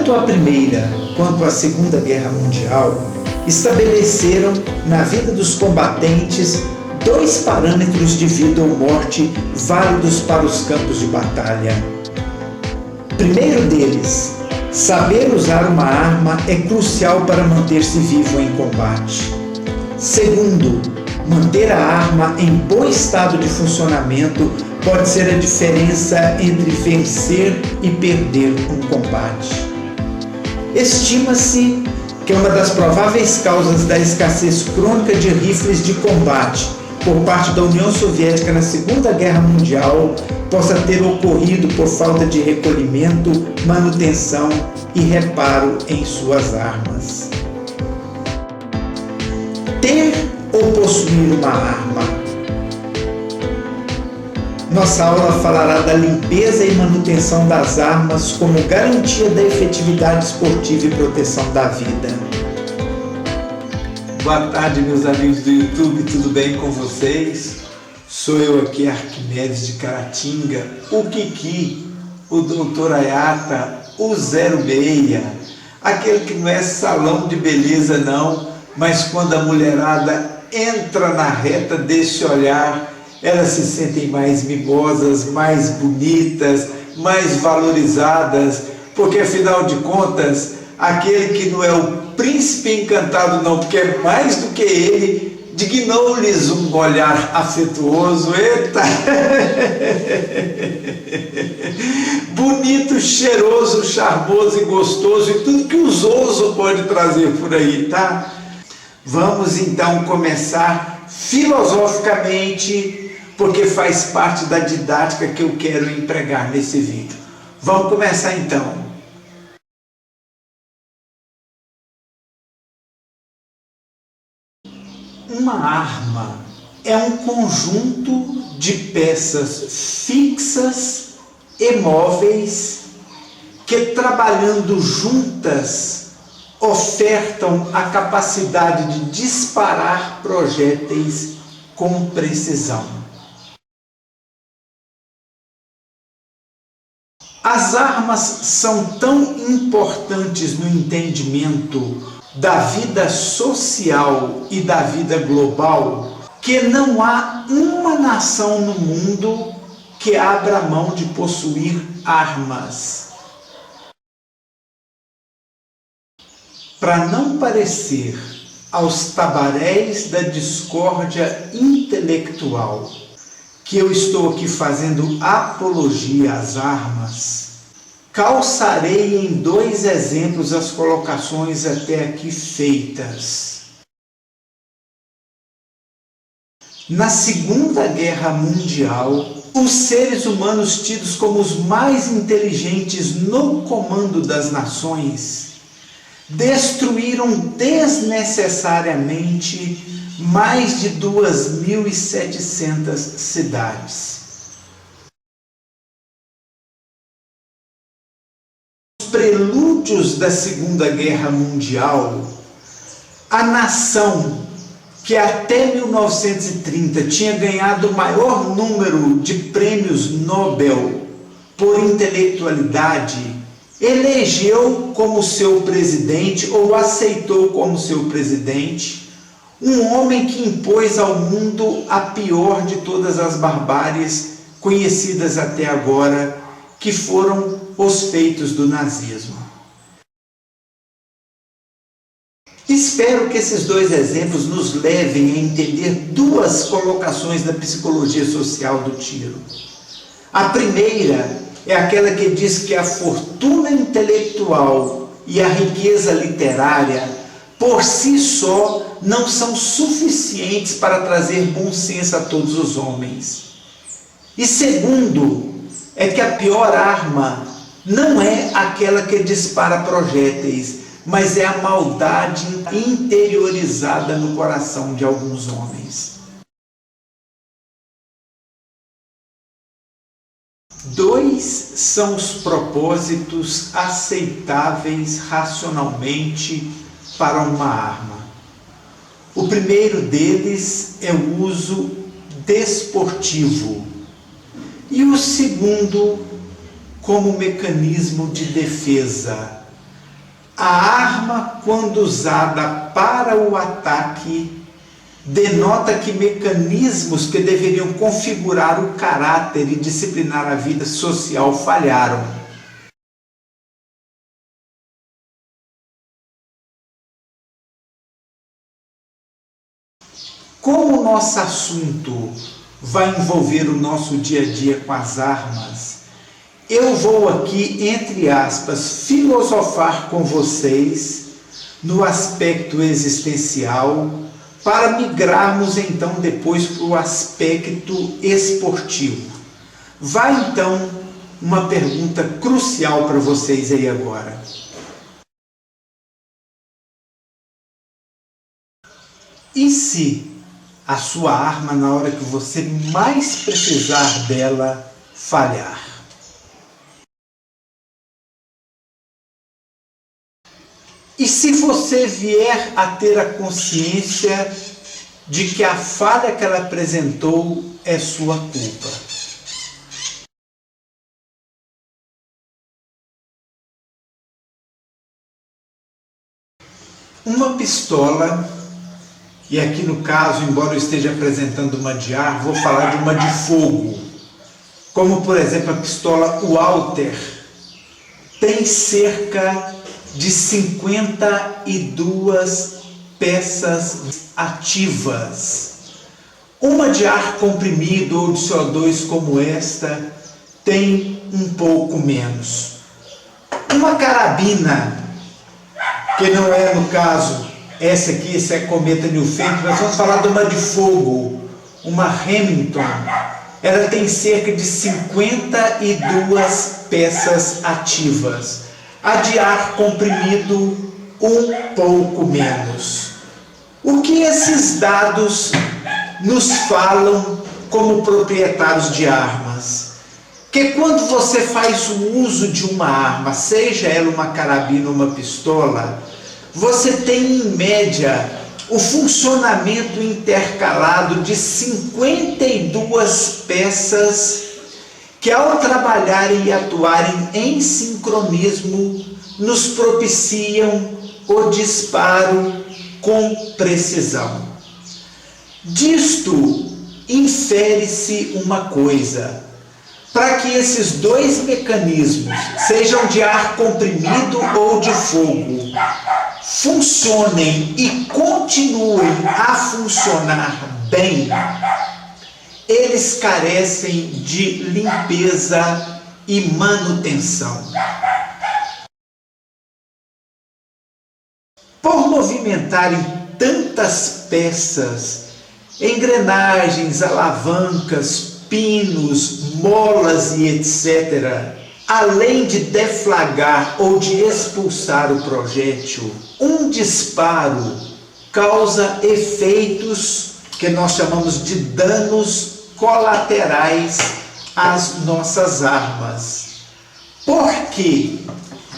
tanto a Primeira quanto a Segunda Guerra Mundial estabeleceram na vida dos combatentes 2 parâmetros de vida ou morte válidos para os campos de batalha. Primeiro deles, saber usar uma arma é crucial para manter-se vivo em combate. Segundo, manter a arma em bom estado de funcionamento pode ser a diferença entre vencer e perder um combate. Estima-se que uma das prováveis causas da escassez crônica de rifles de combate por parte da União Soviética na Segunda Guerra Mundial possa ter ocorrido por falta de recolhimento, manutenção e reparo em suas armas. Ter ou possuir uma arma. Nossa aula falará da limpeza e manutenção das armas como garantia da efetividade esportiva e proteção da vida. Boa tarde, meus amigos do YouTube, tudo bem com vocês? Sou eu aqui, Arquimedes de Caratinga, o Kiki, o Doutor Ayata, o 06, aquele que não é salão de beleza não, mas quando a mulherada entra na reta desse olhar, elas se sentem mais mimosas, mais bonitas, mais valorizadas, porque afinal de contas, aquele que não é o príncipe encantado não, porque é mais do que ele, dignou-lhes um olhar afetuoso, eita! Bonito, cheiroso, charmoso e gostoso, e tudo que o Zoso pode trazer por aí, tá? Vamos então começar filosoficamente, porque faz parte da didática que eu quero empregar nesse vídeo. Vamos começar então. Uma arma é um conjunto de peças fixas e móveis que, trabalhando juntas, ofertam a capacidade de disparar projéteis com precisão. As armas são tão importantes no entendimento da vida social e da vida global que não há uma nação no mundo que abra mão de possuir armas. Para não parecer aos tabaréis da discórdia intelectual que eu estou aqui fazendo apologia às armas, calçarei em 2 exemplos as colocações até aqui feitas. Na Segunda Guerra Mundial, os seres humanos tidos como os mais inteligentes no comando das nações destruíram desnecessariamente mais de 2.700 cidades. Nos prelúdios da Segunda Guerra Mundial, a nação que até 1930 tinha ganhado o maior número de prêmios Nobel por intelectualidade, elegeu como seu presidente, ou aceitou como seu presidente, um homem que impôs ao mundo a pior de todas as barbáries conhecidas até agora, que foram os feitos do nazismo. Espero que esses 2 exemplos nos levem a entender 2 colocações da psicologia social do tiro. A primeira é aquela que diz que a fortuna intelectual e a riqueza literária por si só não são suficientes para trazer bom senso a todos os homens. E segundo, é que a pior arma não é aquela que dispara projéteis, mas é a maldade interiorizada no coração de alguns homens. 2 são os propósitos aceitáveis racionalmente para uma arma. O primeiro deles é o uso desportivo e o segundo como mecanismo de defesa, A arma, quando usada para o ataque, denota que mecanismos que deveriam configurar o caráter e disciplinar a vida social falharam. Como o nosso assunto vai envolver o nosso dia a dia com as armas, eu vou aqui, entre aspas, filosofar com vocês no aspecto existencial, para migrarmos então depois para o aspecto esportivo. Vai então uma pergunta crucial para vocês aí agora. E se a sua arma, na hora que você mais precisar dela, falhar? E se você vier a ter a consciência de que a falha que ela apresentou é sua culpa? Uma pistola, e aqui no caso, embora eu esteja apresentando uma de ar, vou falar de uma de fogo, como por exemplo a pistola Walther, tem cerca de 52 peças ativas. Uma de ar comprimido ou de CO2 como esta tem um pouco menos. Uma carabina, que não é no caso essa aqui, essa é Cometa Newfend, nós vamos falar de uma de fogo, uma Remington. Ela tem cerca de 52 peças ativas. A de ar comprimido, um pouco menos. O que esses dados nos falam como proprietários de armas? Que quando você faz o uso de uma arma, seja ela uma carabina ou uma pistola, você tem em média o funcionamento intercalado de 52 peças que, ao trabalharem e atuarem em sincronismo, nos propiciam o disparo com precisão. Disto infere-se uma coisa: para que esses dois mecanismos, sejam de ar comprimido ou de fogo, funcionem e continuem a funcionar bem, eles carecem de limpeza e manutenção. Por movimentarem tantas peças, engrenagens, alavancas, pinos, molas e etc., além de deflagrar ou de expulsar o projétil, um disparo causa efeitos que nós chamamos de danos colaterais às nossas armas. Por quê?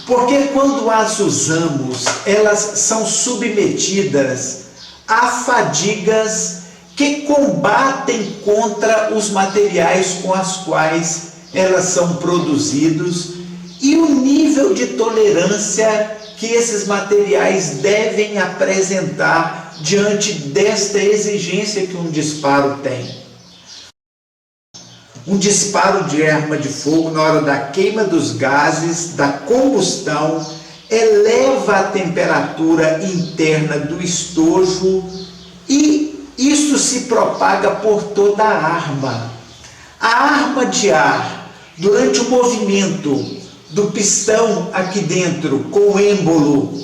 Porque quando as usamos, elas são submetidas a fadigas que combatem contra os materiais com os quais elas são produzidos e o nível de tolerância que esses materiais devem apresentar diante desta exigência que um disparo tem. Um disparo de arma de fogo, na hora da queima dos gases, da combustão, eleva a temperatura interna do estojo e isso se propaga por toda a arma. A arma de ar, durante o movimento do pistão aqui dentro com o êmbolo,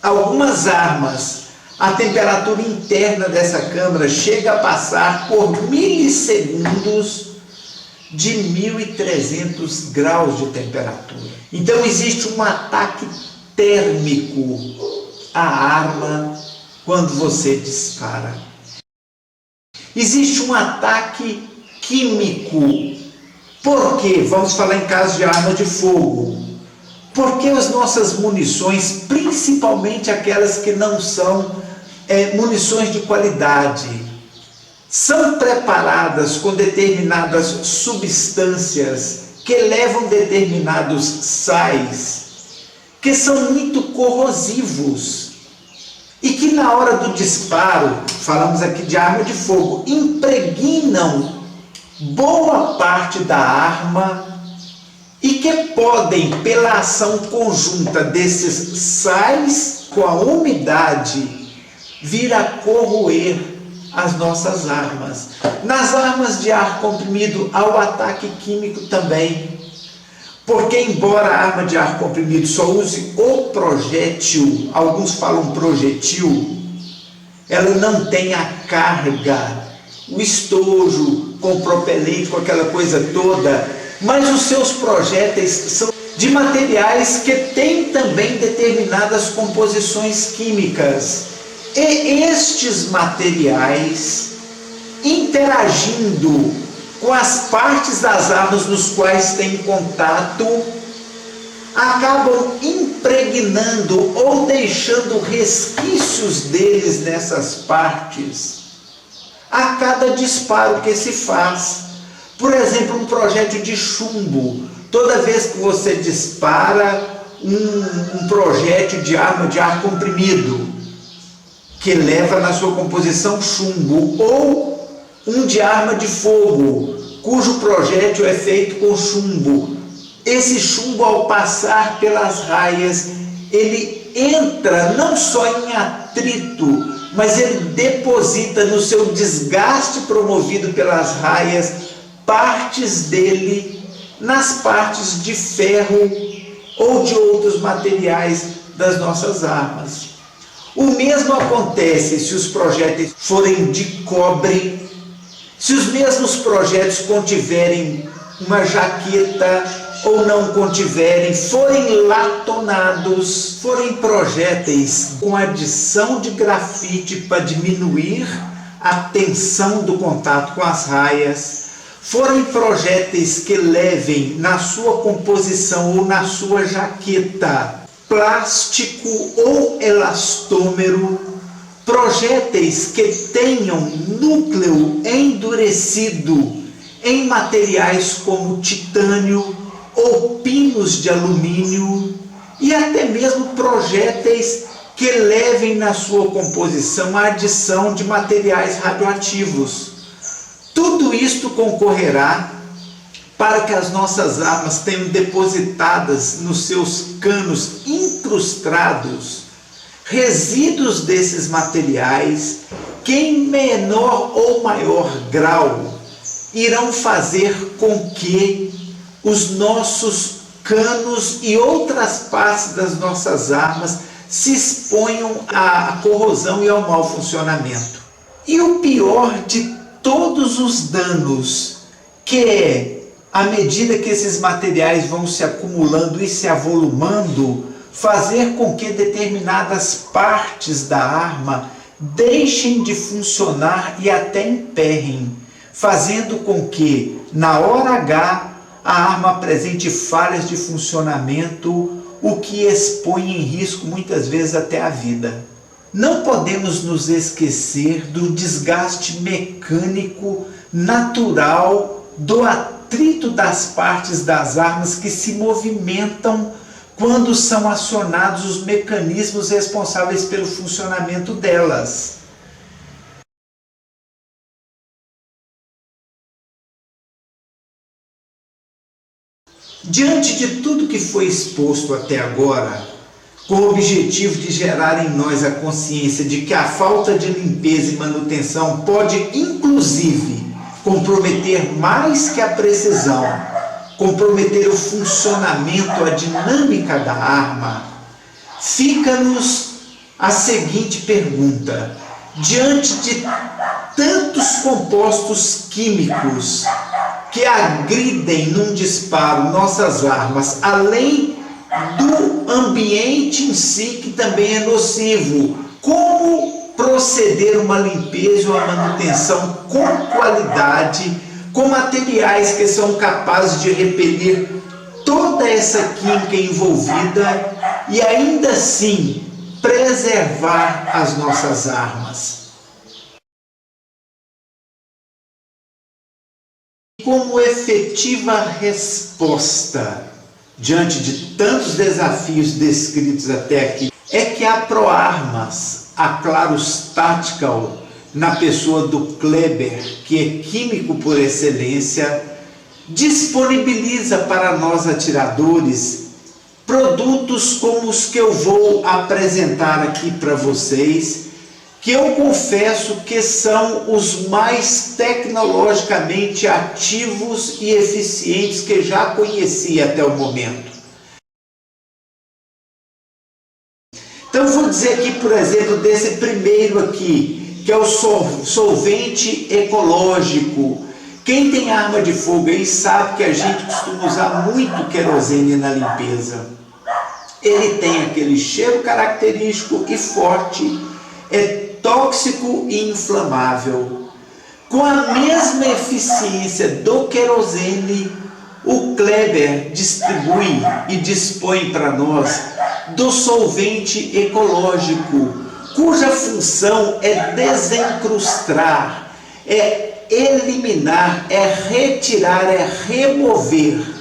algumas armas, a temperatura interna dessa câmara chega a passar por milissegundos de 1.300 graus de temperatura. Então existe um ataque térmico à arma quando você dispara. Existe um ataque químico. Por quê? Vamos falar em caso de arma de fogo. Porque as nossas munições, principalmente aquelas que não são munições de qualidade, são preparadas com determinadas substâncias que levam determinados sais que são muito corrosivos e que na hora do disparo, falamos aqui de arma de fogo, impregnam boa parte da arma e que podem, pela ação conjunta desses sais com a umidade, vir a corroer as nossas armas. Nas armas de ar comprimido há o ataque químico também, porque embora a arma de ar comprimido só use o projétil, alguns falam projetil, ela não tem a carga, o estojo com propelente, com aquela coisa toda, mas os seus projéteis são de materiais que têm também determinadas composições químicas. E estes materiais, interagindo com as partes das armas nos quais têm contato, acabam impregnando ou deixando resquícios deles nessas partes a cada disparo que se faz. Por exemplo, um projétil de chumbo. Toda vez que você dispara um projétil de arma de ar comprimido, que leva na sua composição chumbo, ou um de arma de fogo, cujo projétil é feito com chumbo. Esse chumbo, ao passar pelas raias, ele entra não só em atrito, mas ele deposita no seu desgaste promovido pelas raias partes dele nas partes de ferro ou de outros materiais das nossas armas. O mesmo acontece se os projéteis forem de cobre, se os mesmos projéteis contiverem uma jaqueta ou não contiverem, forem latonados, forem projéteis com adição de grafite para diminuir a tensão do contato com as raias, forem projéteis que levem na sua composição ou na sua jaqueta plástico ou elastômero, projéteis que tenham núcleo endurecido em materiais como titânio ou pinos de alumínio, e até mesmo projéteis que levem na sua composição a adição de materiais radioativos. Tudo isto concorrerá para que as nossas armas tenham depositadas nos seus canos incrustados resíduos desses materiais que, em menor ou maior grau, irão fazer com que os nossos canos e outras partes das nossas armas se exponham à corrosão e ao mau funcionamento. E o pior de todos os danos, que é, à medida que esses materiais vão se acumulando e se avolumando, fazer com que determinadas partes da arma deixem de funcionar e até emperrem, fazendo com que, na hora H, a arma apresente falhas de funcionamento, o que expõe em risco muitas vezes até a vida. Não podemos nos esquecer do desgaste mecânico natural do atrito das partes das armas que se movimentam quando são acionados os mecanismos responsáveis pelo funcionamento delas. Diante de tudo que foi exposto até agora, com o objetivo de gerar em nós a consciência de que a falta de limpeza e manutenção pode, inclusive, comprometer mais que a precisão, comprometer o funcionamento, a dinâmica da arma, fica-nos a seguinte pergunta: diante de tantos compostos químicos que agridem num disparo nossas armas, além do ambiente em si, que também é nocivo, como proceder uma limpeza e uma manutenção com qualidade, com materiais que são capazes de repelir toda essa química envolvida e ainda assim preservar as nossas armas? Como efetiva resposta diante de tantos desafios descritos até aqui, é que a ProArmas, a Clarus Tactical, na pessoa do Kleber, que é químico por excelência, disponibiliza para nós atiradores produtos como os que eu vou apresentar aqui para vocês, que eu confesso que são os mais tecnologicamente ativos e eficientes que já conheci até o momento. Então vou dizer aqui, por exemplo, desse primeiro aqui, que é o solvente ecológico. Quem tem arma de fogo aí sabe que a gente costuma usar muito querosene na limpeza. Ele tem aquele cheiro característico e forte, é tóxico e inflamável. Com a mesma eficiência do querosene, o Kleber distribui e dispõe para nós do solvente ecológico, cuja função é desencrustar, é eliminar, é retirar, é remover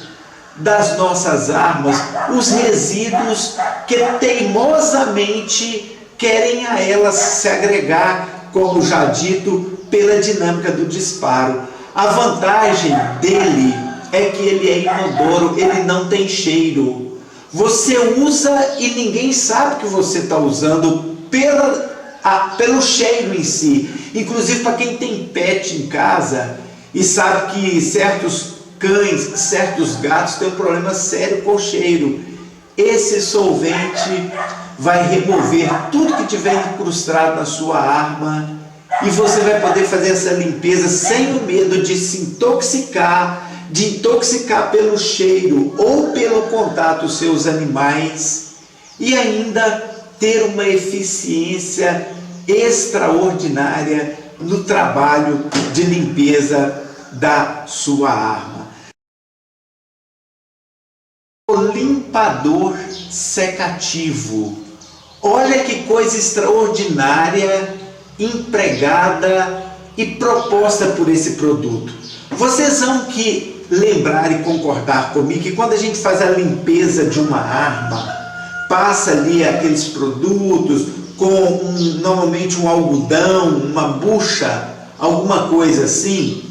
das nossas armas os resíduos que teimosamente querem a elas se agregar, como já dito, pela dinâmica do disparo. A vantagem dele é que ele é inodoro, ele não tem cheiro. Você usa e ninguém sabe que você está usando pelo cheiro em si. Inclusive para quem tem pet em casa e sabe que certos cães, certos gatos têm um problema sério com o cheiro. Esse solvente vai remover tudo que tiver incrustado na sua arma e você vai poder fazer essa limpeza sem o medo de se intoxicar, de intoxicar pelo cheiro ou pelo contato dos seus animais e ainda ter uma eficiência extraordinária no trabalho de limpeza da sua arma. O limpador secativo. Olha que coisa extraordinária empregada e proposta por esse produto. Vocês vão que lembrar e concordar comigo que quando a gente faz a limpeza de uma arma, passa ali aqueles produtos com normalmente um algodão, uma bucha, alguma coisa assim.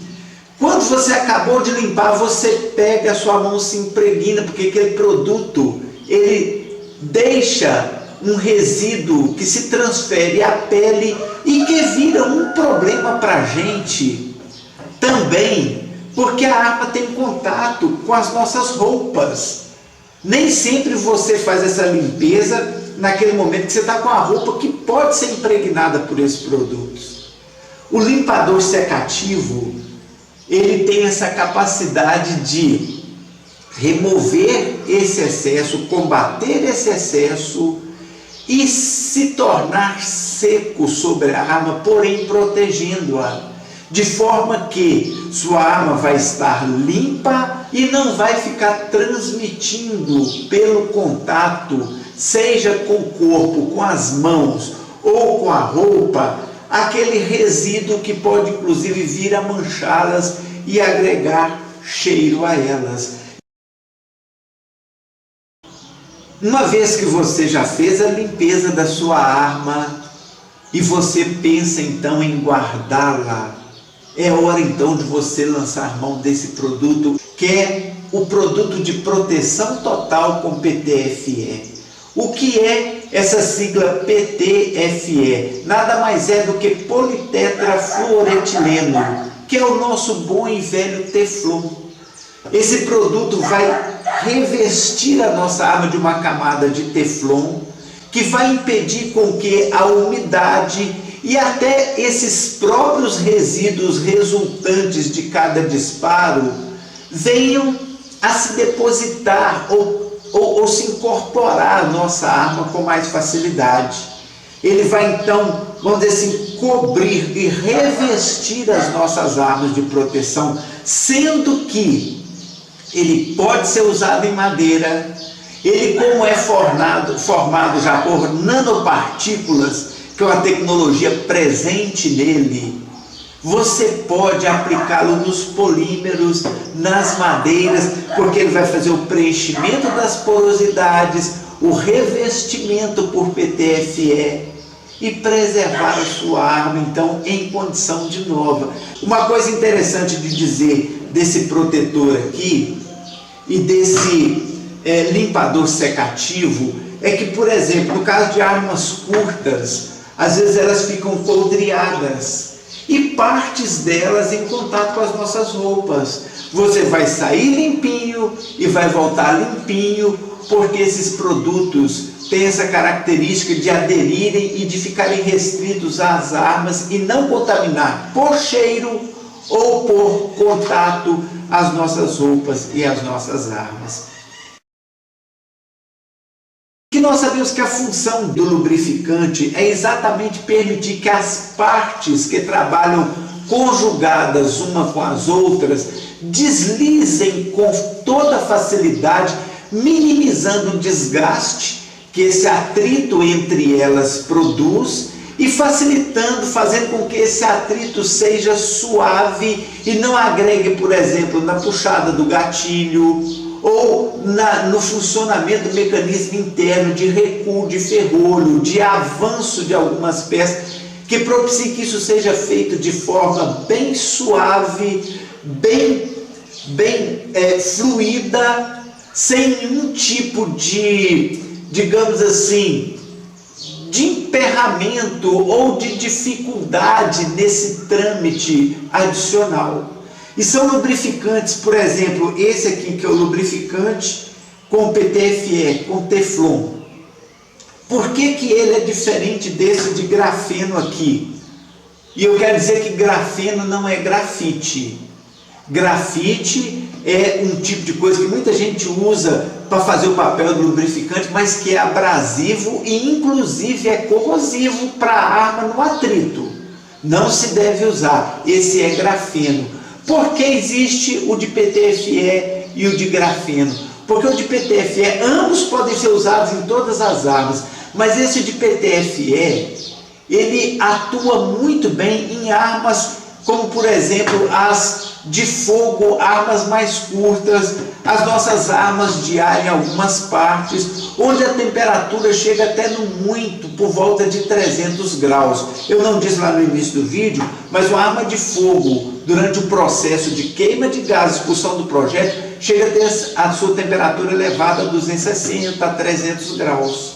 Quando você acabou de limpar, você pega a sua mão, se impregna, porque aquele produto, ele deixa um resíduo que se transfere à pele e que vira um problema para a gente também, porque a arma tem contato com as nossas roupas. Nem sempre você faz essa limpeza naquele momento que você está com a roupa que pode ser impregnada por esses produtos. O limpador secativo, ele tem essa capacidade de remover esse excesso, combater esse excesso e se tornar seco sobre a arma, porém protegendo-a, de forma que sua arma vai estar limpa e não vai ficar transmitindo pelo contato, seja com o corpo, com as mãos ou com a roupa, aquele resíduo que pode inclusive vir a manchá-las e agregar cheiro a elas. Uma vez que você já fez a limpeza da sua arma e você pensa então em guardá-la, é hora então de você lançar mão desse produto, que é o produto de proteção total com PTFE. O que é essa sigla PTFE? Nada mais é do que politetrafluoretileno, que é o nosso bom e velho Teflon. Esse produto vai revestir a nossa arma de uma camada de Teflon, que vai impedir com que a umidade e até esses próprios resíduos resultantes de cada disparo venham a se depositar ou se incorporar à nossa arma com mais facilidade. Ele vai então, vamos dizer assim, cobrir e revestir as nossas armas de proteção, sendo que ele pode ser usado em madeira, ele como é formado já por nanopartículas, que é uma tecnologia presente nele, Você pode aplicá-lo nos polímeros, nas madeiras, porque ele vai fazer o preenchimento das porosidades, o revestimento por PTFE e preservar a sua arma, então, em condição de nova. Uma coisa interessante de dizer desse protetor aqui e desse limpador secativo é que, por exemplo, no caso de armas curtas, às vezes elas ficam coldreadas e partes delas em contato com as nossas roupas. Você vai sair limpinho e vai voltar limpinho, porque esses produtos têm essa característica de aderirem e de ficarem restritos às armas e não contaminar por cheiro ou por contato as nossas roupas e as nossas armas. Que nós sabemos que a função do lubrificante é exatamente permitir que as partes que trabalham conjugadas uma com as outras deslizem com toda facilidade, minimizando o desgaste que esse atrito entre elas produz e facilitando, fazendo com que esse atrito seja suave e não agregue, por exemplo, na puxada do gatilho ou no funcionamento do mecanismo interno de recuo de ferrolho, de avanço de algumas peças, que propicie que isso seja feito de forma bem suave, bem fluida, sem nenhum tipo de, digamos assim, de emperramento ou de dificuldade nesse trâmite adicional. E são lubrificantes, por exemplo, esse aqui que é o lubrificante com PTFE, com Teflon. Por que que ele é diferente desse de grafeno aqui? E eu quero dizer que grafeno não é grafite. Grafite é um tipo de coisa que muita gente usa para fazer o papel do lubrificante, mas que é abrasivo e inclusive é corrosivo para a arma no atrito. Não se deve usar. Esse é grafeno. Por que existe o de PTFE e o de grafeno? Porque o de PTFE, ambos podem ser usados em todas as armas, mas esse de PTFE, ele atua muito bem em armas como, por exemplo, as de fogo, armas mais curtas, as nossas armas de ar em algumas partes, onde a temperatura chega até no muito, por volta de 300 graus. Eu não disse lá no início do vídeo, mas uma arma de fogo, durante o processo de queima de gás, expulsão do projétil, chega a ter a sua temperatura elevada a 260 a 300 graus.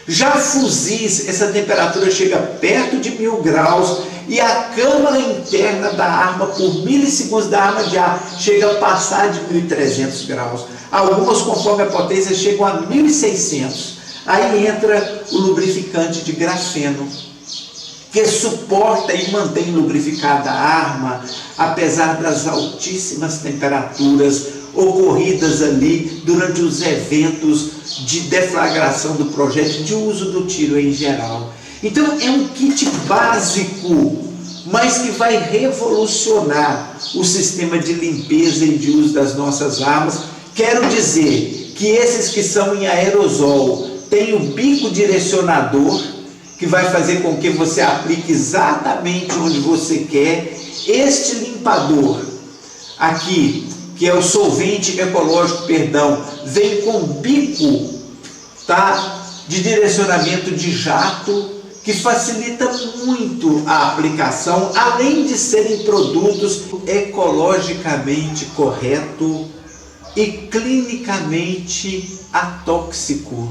Já fuzis, essa temperatura chega perto de 1000 graus e a câmara interna da arma, por milissegundos da arma de ar, chega a passar de 1300 graus. Algumas, conforme a potência, chegam a 1600. Aí entra o lubrificante de grafeno, que suporta e mantém lubrificada a arma, apesar das altíssimas temperaturas ocorridas ali durante os eventos de deflagração do projétil, de uso do tiro em geral. Então é um kit básico, mas que vai revolucionar o sistema de limpeza e de uso das nossas armas. Quero dizer que esses que são em aerosol têm o bico direcionador, que vai fazer com que você aplique exatamente onde você quer. Este limpador aqui, que é o solvente ecológico, vem com bico, tá, de direcionamento de jato, que facilita muito a aplicação, além de serem produtos ecologicamente corretos e clinicamente atóxico,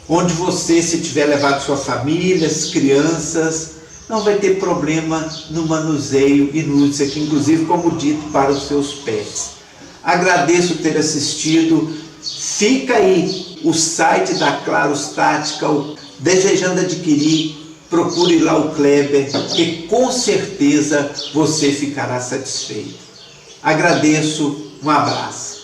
onde você, se tiver levado sua família, as crianças, não vai ter problema no manuseio e no uso aqui, inclusive, como dito, para os seus pets. Agradeço ter assistido. Fica aí o site da Claros Tactical. Desejando adquirir, procure lá o Kleber, que com certeza você ficará satisfeito. Agradeço, um abraço.